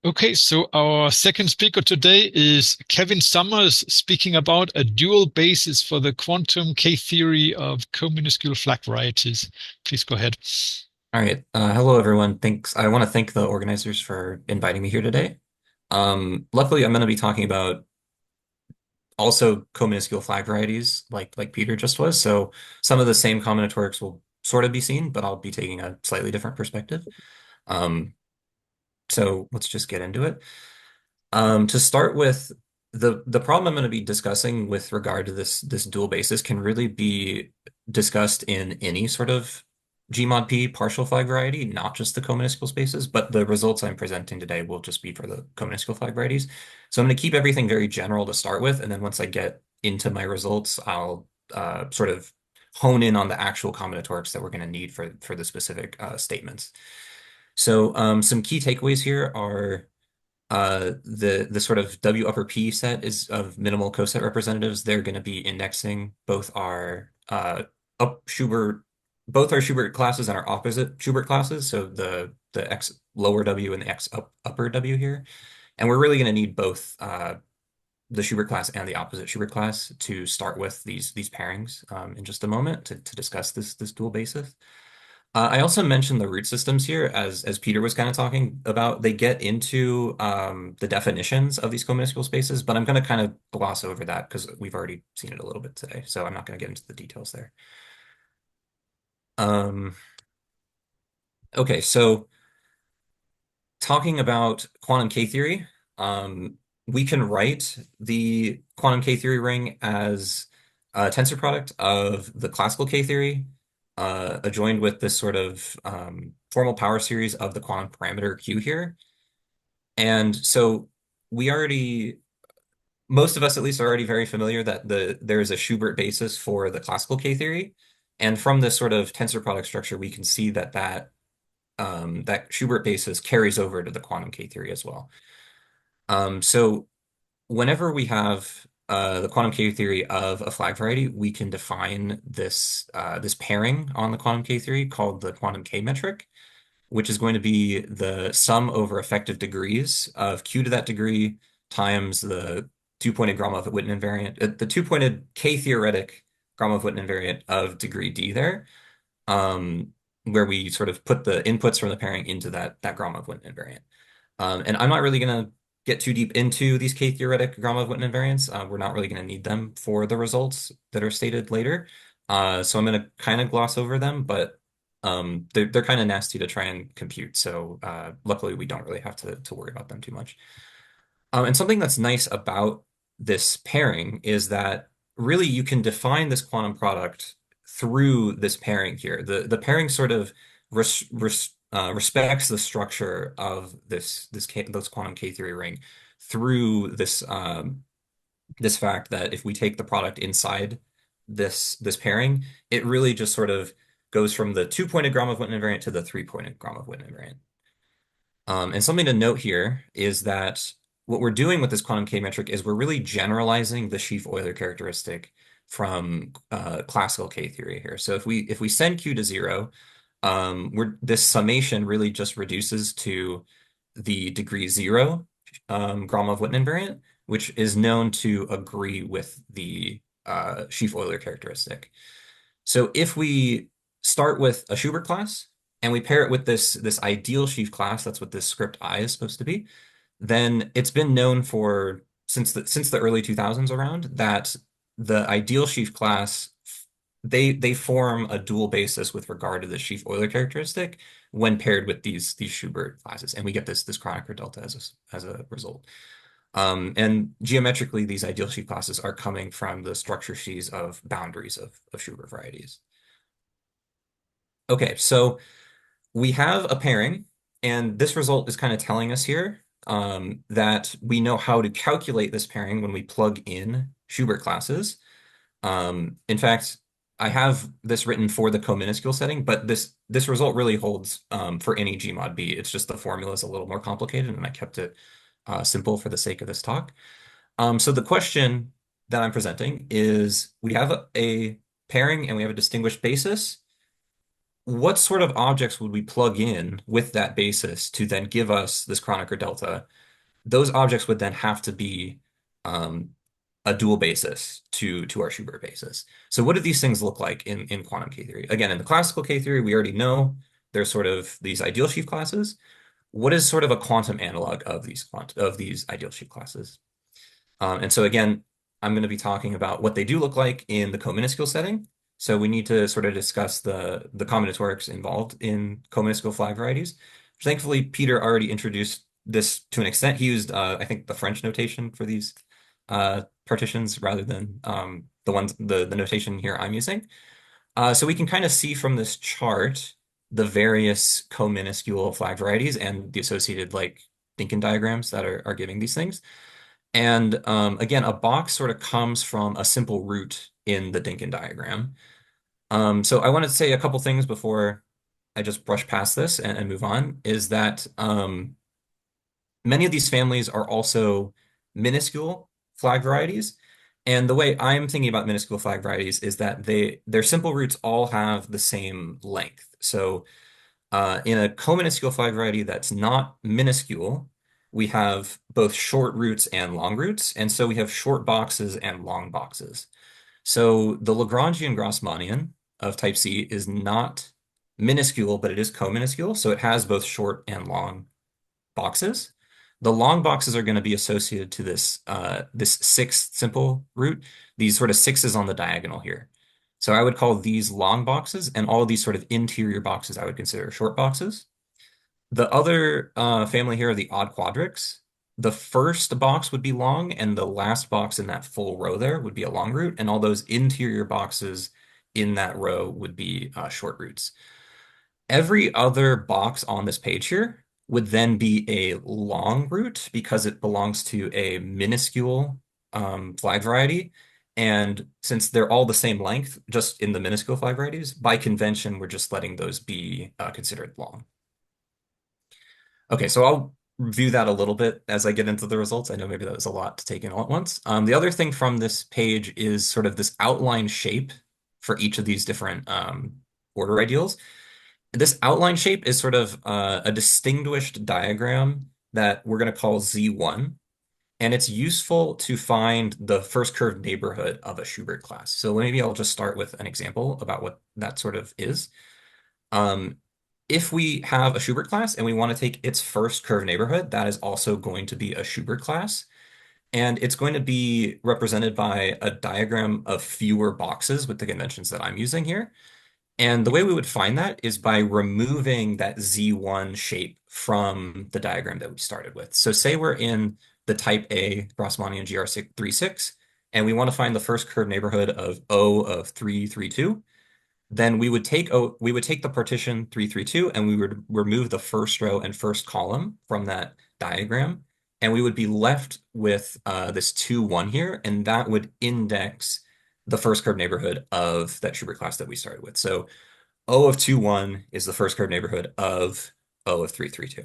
Okay, so our second speaker today is Kevin Summers speaking about a dual basis for the quantum K-theory of cominuscule flag varieties. Please go ahead. All right. Hello, everyone. Thanks. I want to thank the organizers for inviting me here today. Luckily, I'm going to be talking about also cominuscule flag varieties, like Peter just was. So some of the same combinatorics will sort of be seen, but I'll be taking a slightly different perspective. Um, so let's just get into it. To start with, the problem I'm going to be discussing with regard to this dual basis can really be discussed in any sort of Gmod P partial flag variety, not just the cominuscule spaces, but the results I'm presenting today will just be for the cominuscule flag varieties. So I'm going to keep everything very general to start with, and then once I get into my results, I'll sort of hone in on the actual combinatorics that we're going to need for the specific statements. So some key takeaways here are the sort of W upper P set is of minimal coset representatives. They're going to be indexing up Schubert both our Schubert classes and our opposite Schubert classes. So the X lower W and the X upper W here. And we're really going to need both the Schubert class and the opposite Schubert class to start with these pairings in just a moment to discuss this dual basis. I also mentioned the root systems here, as Peter was kind of talking about. They get into the definitions of these cominuscule spaces, but I'm going to kind of gloss over that because we've already seen it a little bit today, so I'm not going to get into the details there. Um, okay, so talking about quantum K-theory, we can write the quantum K-theory ring as a tensor product of the classical K-theory adjoined with this sort of formal power series of the quantum parameter Q here. And so we already, most of us at least are already very familiar that there is a Schubert basis for the classical K-theory. And from this sort of tensor product structure, we can see that Schubert basis carries over to the quantum K-theory as well. So whenever we have the quantum K-theory of a flag variety, we can define this pairing on the quantum K-theory called the quantum K metric, which is going to be the sum over effective degrees of Q to that degree times the two-pointed Gromov-Witten invariant, the two-pointed K-theoretic Gromov-Witten invariant of degree D there, where we sort of put the inputs from the pairing into that Gromov-Witten invariant. And I'm not really going to get too deep into these K-theoretic Gromov-Witten invariants. We're not really going to need them for the results that are stated later. So I'm going to kind of gloss over them, but they're kind of nasty to try and compute. So luckily, we don't really have to worry about them too much. And something that's nice about this pairing is that really you can define this quantum product through this pairing here. The pairing sort of respects the structure of this quantum K theory ring through this fact that if we take the product inside this pairing, it really just sort of goes from the two-pointed Gromov-Witten invariant to the three-pointed Gromov-Witten invariant. And something to note here is that what we're doing with this quantum K metric is we're really generalizing the sheaf Euler characteristic from classical K theory here. So if we send Q to zero, this summation really just reduces to the degree zero Gromov-Witten invariant, which is known to agree with the sheaf Euler characteristic. So if we start with a Schubert class and we pair it with this ideal sheaf class, that's what this script I is supposed to be, then it's been known for since the early 2000s around that the ideal sheaf class they form a dual basis with regard to the sheaf Euler characteristic when paired with these Schubert classes, and we get this Kronecker delta as a result. And geometrically, these ideal sheaf classes are coming from the structure sheaves of boundaries of Schubert varieties. Okay, so we have a pairing, and this result is kind of telling us here that we know how to calculate this pairing when we plug in Schubert classes. In fact, I have this written for the cominuscule setting, but this result really holds for any Gmod B. It's just the formula is a little more complicated, and I kept it simple for the sake of this talk. So the question that I'm presenting is we have a pairing and we have a distinguished basis. what sort of objects would we plug in with that basis to then give us this Kronecker delta? Those objects would then have to be um, a dual basis to our Schubert basis. So what do these things look like in quantum K-theory? Again, in the classical K-theory, we already know there's sort of these ideal sheaf classes. What is sort of a quantum analog of these ideal sheaf classes? And so again, I'm going to be talking about what they do look like in the cominuscule setting. So we need to sort of discuss the combinatorics involved in cominuscule flag varieties. Thankfully, Peter already introduced this to an extent. He used, I think, the French notation for these partitions rather than the notation here I'm using. So we can kind of see from this chart the various cominuscule flag varieties and the associated like Dinkin diagrams that are giving these things. And again, a box sort of comes from a simple root in the Dinkin diagram. So I want to say a couple things before I just brush past this and move on, is that many of these families are also minuscule flag varieties. And the way I'm thinking about minuscule flag varieties is that their simple roots all have the same length. So in a cominuscule flag variety that's not minuscule, we have both short roots and long roots, and so we have short boxes and long boxes. So the Lagrangian Grassmannian of type C is not minuscule, but it is cominuscule, so it has both short and long boxes. The long boxes are going to be associated to this sixth simple root, these sort of sixes on the diagonal here. So I would call these long boxes, and all of these sort of interior boxes I would consider short boxes. The other family here are the odd quadrics. The first box would be long, and the last box in that full row there would be a long root, and all those interior boxes in that row would be short roots. Every other box on this page here would then be a long root because it belongs to a minuscule flag variety. And since they're all the same length, just in the minuscule flag varieties, by convention, we're just letting those be considered long. Okay, so I'll review that a little bit as I get into the results. I know maybe that was a lot to take in all at once. The other thing from this page is sort of this outline shape for each of these different order ideals. This outline shape is sort of a distinguished diagram that we're going to call Z1, and it's useful to find the first curved neighborhood of a Schubert class. So maybe I'll just start with an example about what that sort of is. Um, if we have a Schubert class and we want to take its first curved neighborhood, that is also going to be a Schubert class. And it's going to be represented by a diagram of fewer boxes with the conventions that I'm using here. And the way we would find that is by removing that Z1 shape from the diagram that we started with. So say we're in the type A Grassmannian GR36, and we want to find the first curved neighborhood of O of 3, 3, 2. Then we would take the partition 3, 3, 2, and we would remove the first row and first column from that diagram. And we would be left with this 2, 1 here, and that would index the first curved neighborhood of that Schubert class that we started with. So O of 2, 1 is the first curved neighborhood of O of 3, 3, 2.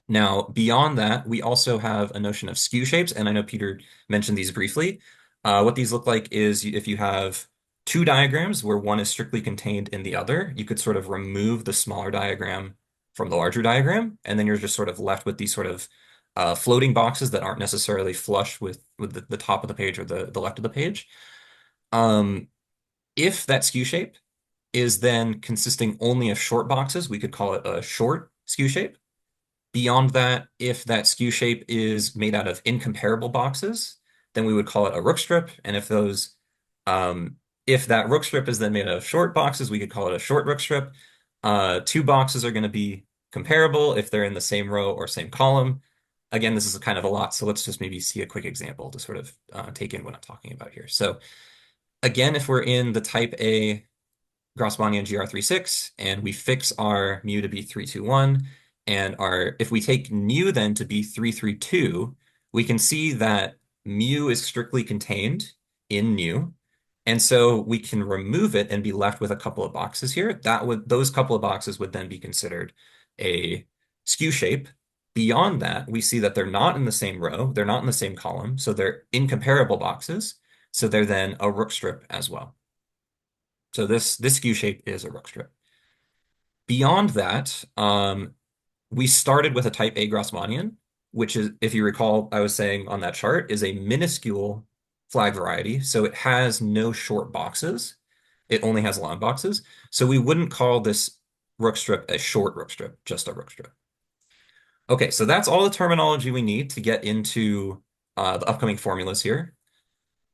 Now, beyond that, we also have a notion of skew shapes, and I know Peter mentioned these briefly. What these look like is if you have two diagrams where one is strictly contained in the other, you could sort of remove the smaller diagram from the larger diagram, and then you're just sort of left with these sort of floating boxes that aren't necessarily flush with the top of the page or the left of the page. If that skew shape is then consisting only of short boxes, we could call it a short skew shape. Beyond that, if that skew shape is made out of incomparable boxes, then we would call it a rook strip. And if that rook strip is then made out of short boxes, we could call it a short rook strip. Two boxes are going to be comparable if they're in the same row or same column. Again, this is kind of a lot, so let's just maybe see a quick example to sort of take in what I'm talking about here. So again, if we're in the type A Grassmannian GR36 and we fix our mu to be 3, 2, 1, and if we take nu then to be 3, 3, 2, we can see that mu is strictly contained in nu. And so we can remove it and be left with a couple of boxes here. Those couple of boxes would then be considered a skew shape. Beyond that, we see that they're not in the same row, they're not in the same column, so they're incomparable boxes. So they're then a rook strip as well. So this skew shape is a Rook strip. Beyond that, we started with a type A Grassmannian, which is, if you recall, I was saying on that chart, is a minuscule flag variety. So it has no short boxes. It only has long boxes. So we wouldn't call this Rook strip a short Rook strip, just a Rook strip. Okay, so that's all the terminology we need to get into the upcoming formulas here.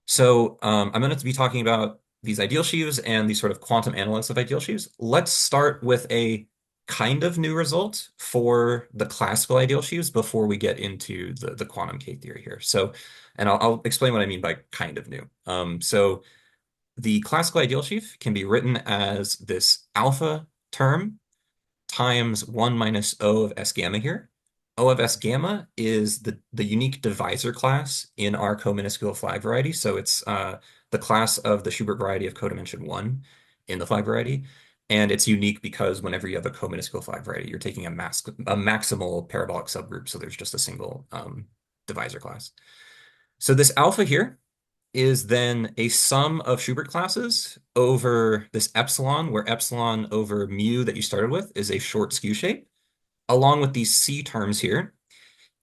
So I'm going to be talking about these ideal sheaves and these sort of quantum analysis of ideal sheaves. Let's start with a kind of new result for the classical ideal sheaves before we get into the quantum K theory here. So, and I'll explain what I mean by kind of new. So the classical ideal sheaf can be written as this alpha term times 1 minus O of S gamma here. O of S gamma is the unique divisor class in our cominuscule flag variety. So it's the class of the Schubert variety of codimension 1 in the flag variety. And it's unique because whenever you have a cominuscule flag variety, you're taking a maximal parabolic subgroup. So there's just a single divisor class. So this alpha here is then a sum of Schubert classes over this epsilon, where epsilon over mu that you started with is a short skew shape, along with these C terms here.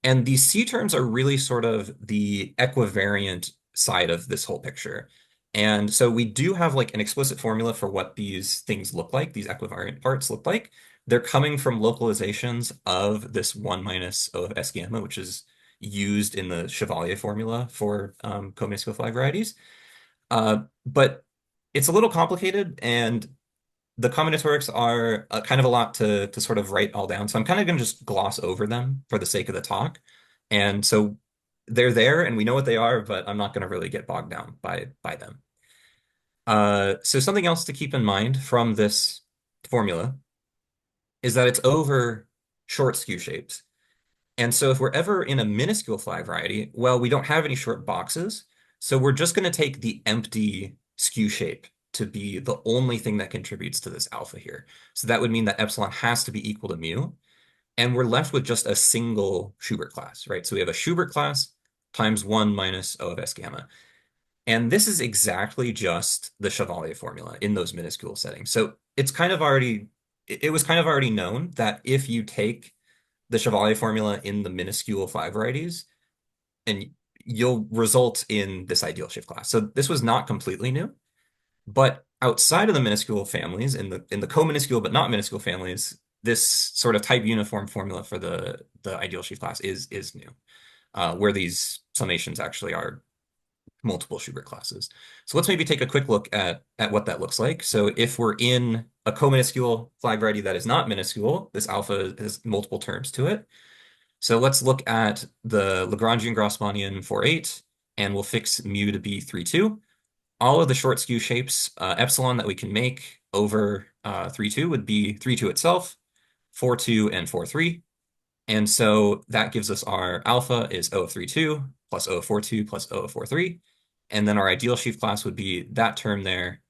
And these C terms are really sort of the equivariant side of this whole picture. And so we do have like an explicit formula for what these things look like, these equivariant parts look like. They're coming from localizations of this 1 minus O of S gamma, which is used in the Chevalier formula for cominuscule flag varieties. But it's a little complicated, and the combinatorics are kind of a lot to sort of write all down. So I'm kind of going to just gloss over them for the sake of the talk. And so they're there and we know what they are, but I'm not going to really get bogged down by them. So something else to keep in mind from this formula is that it's over short skew shapes. And so if we're ever in a minuscule flag variety, well, we don't have any short boxes. So we're just going to take the empty skew shape to be the only thing that contributes to this alpha here. So that would mean that epsilon has to be equal to mu. And we're left with just a single Schubert class, right? So we have a Schubert class times 1 minus O of S gamma. And this is exactly just the Chevalier formula in those minuscule settings. So it's kind of already, it was kind of already known that if you take the Chevalier formula in the minuscule flag varieties, and you'll result in this ideal shift class. So this was not completely new, but outside of the minuscule families, in the co-minuscule but not minuscule families, this sort of type uniform formula for the ideal sheaf class is new, where these summations actually are multiple Schubert classes. So let's maybe take a quick look at what that looks like. So if we're in a co-minuscule flag variety that is not minuscule, this alpha has multiple terms to it. So let's look at the Lagrangian Grassmannian for 8, and we'll fix mu to be 3, 2. All of the short skew shapes, epsilon that we can make over 3, 2 would be 3, 2 itself, 4, 2, and 4, 3. And so that gives us our alpha is O of 3, 2 plus O of 4, 2 plus O of 4, 3. And then our ideal sheaf class would be that term there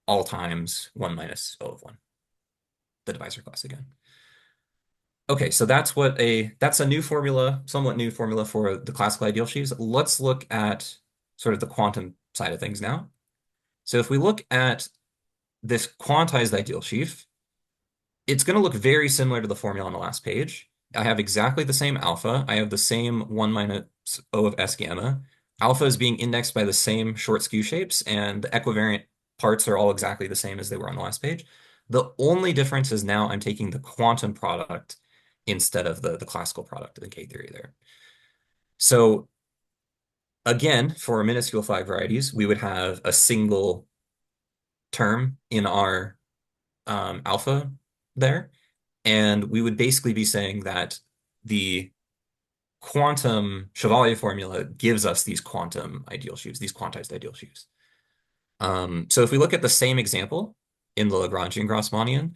all times 1 minus O of 1, the divisor class again. Okay, so that's a new formula, somewhat new formula for the classical ideal sheaves. Let's look at sort of the quantum side of things now. So if we look at this quantized ideal sheaf, it's going to look very similar to the formula on the last page. I have exactly the same alpha. I have the same 1 minus O of S gamma. Alpha is being indexed by the same short skew shapes, and the equivariant parts are all exactly the same as they were on the last page. The only difference is now I'm taking the quantum product instead of the classical product of the K theory there. So again, for minuscule flag varieties, we would have a single term in our alpha there. And we would basically be saying that the quantum Chevalier formula gives us these quantum ideal sheaves, these quantized ideal sheaves. So if we look at the same example in the Lagrangian Grassmannian,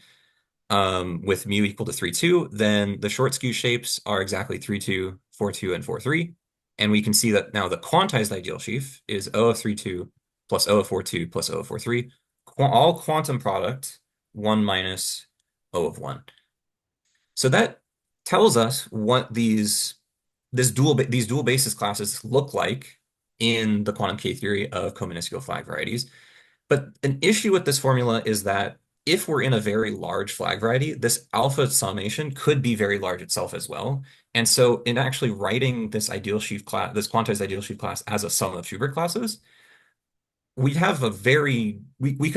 with mu equal to 3, 2, then the short skew shapes are exactly 3, 2, 4, 2, and 4, 3. And we can see that now the quantized ideal sheaf is O of 3, 2 plus O of 4, 2 plus O of 4, 3, all quantum product 1 minus O of 1. So that tells us what these dual basis classes look like in the quantum K theory of cominuscule flag varieties. But an issue with this formula is that if we're in a very large flag variety, this alpha summation could be very large itself as well. And so in actually writing this ideal sheaf class, this quantized ideal sheaf class as a sum of Schubert classes, we could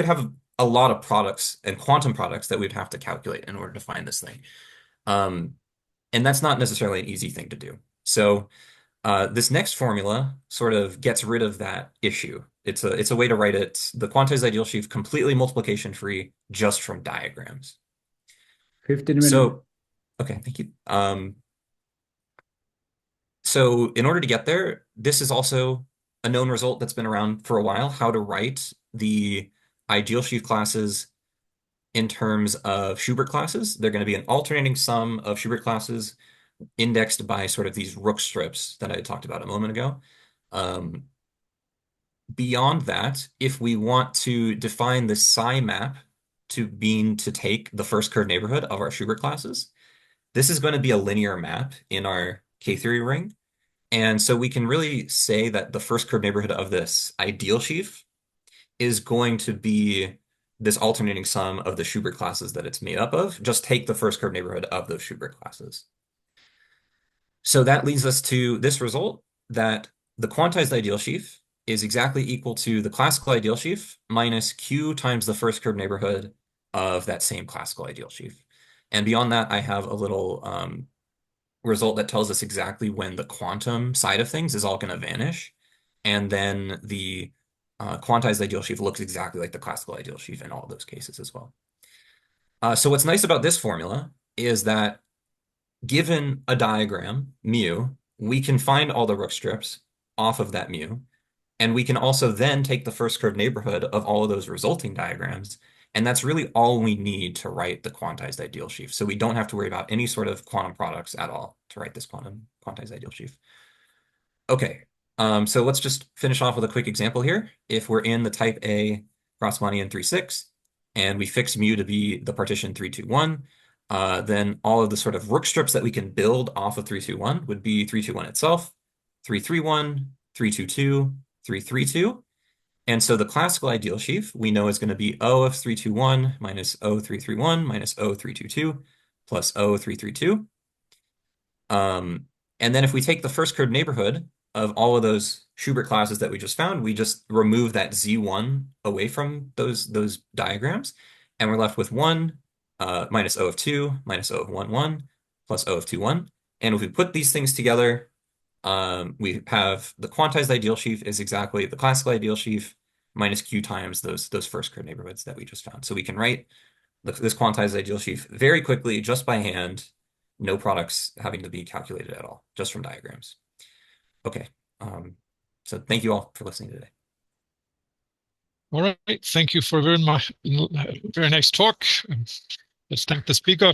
have a lot of products and quantum products that we'd have to calculate in order to find this thing. Um, and that's not necessarily an easy thing to do. So this next formula sort of gets rid of that issue. It's a way to write it, the quantized ideal sheaf, completely multiplication free just from diagrams. 15 minutes. So, okay, thank you. So in order to get there, this is also a known result that's been around for a while, how to write the ideal sheaf classes in terms of Schubert classes. They're going to be an alternating sum of Schubert classes indexed by sort of these rook strips that I talked about a moment ago. Beyond that, if we want to define the psi map to mean to take the first curved neighborhood of our Schubert classes, this is going to be a linear map in our K-theory ring. And so we can really say that the first curved neighborhood of this ideal sheaf is going to be this alternating sum of the Schubert classes that it's made up of. Just take the first curved neighborhood of those Schubert classes. So that leads us to this result, that the quantized ideal sheaf is exactly equal to the classical ideal sheaf minus q times the first curved neighborhood of that same classical ideal sheaf. And beyond that, I have a little result that tells us exactly when the quantum side of things is all going to vanish. And then the quantized ideal sheaf looks exactly like the classical ideal sheaf in all of those cases as well. So what's nice about this formula is that given a diagram, mu, we can find all the rook strips off of that mu. And we can also then take the first curved neighborhood of all of those resulting diagrams. And that's really all we need to write the quantized ideal sheaf. So we don't have to worry about any sort of quantum products at all to write this quantized ideal sheaf. Okay, so let's just finish off with a quick example here. If we're in the type A Grassmannian 3-6, and we fix mu to be the partition 3-2-1, then all of the sort of rook strips that we can build off of 3-2-1 would be 3-2-1 itself, 3-3-1, 3-2-2, 3-3-2. And so the classical ideal sheaf we know is going to be O of 3-2-1 minus O 3-3-1 minus O 3-2-2 plus O 3-3-2. And then if we take the first curved neighborhood of all of those Schubert classes that we just found, we just remove that Z1 away from those diagrams, and we're left with 1 minus O of 2 minus O of 1, 1 plus O of 2, 1. And if we put these things together, we have the quantized ideal sheaf is exactly the classical ideal sheaf minus q times those first curved neighborhoods that we just found. So we can write this quantized ideal sheaf very quickly just by hand, no products having to be calculated at all, just from diagrams. Okay, so thank you all for listening today. All right, thank you for very nice talk. Let's thank the speaker.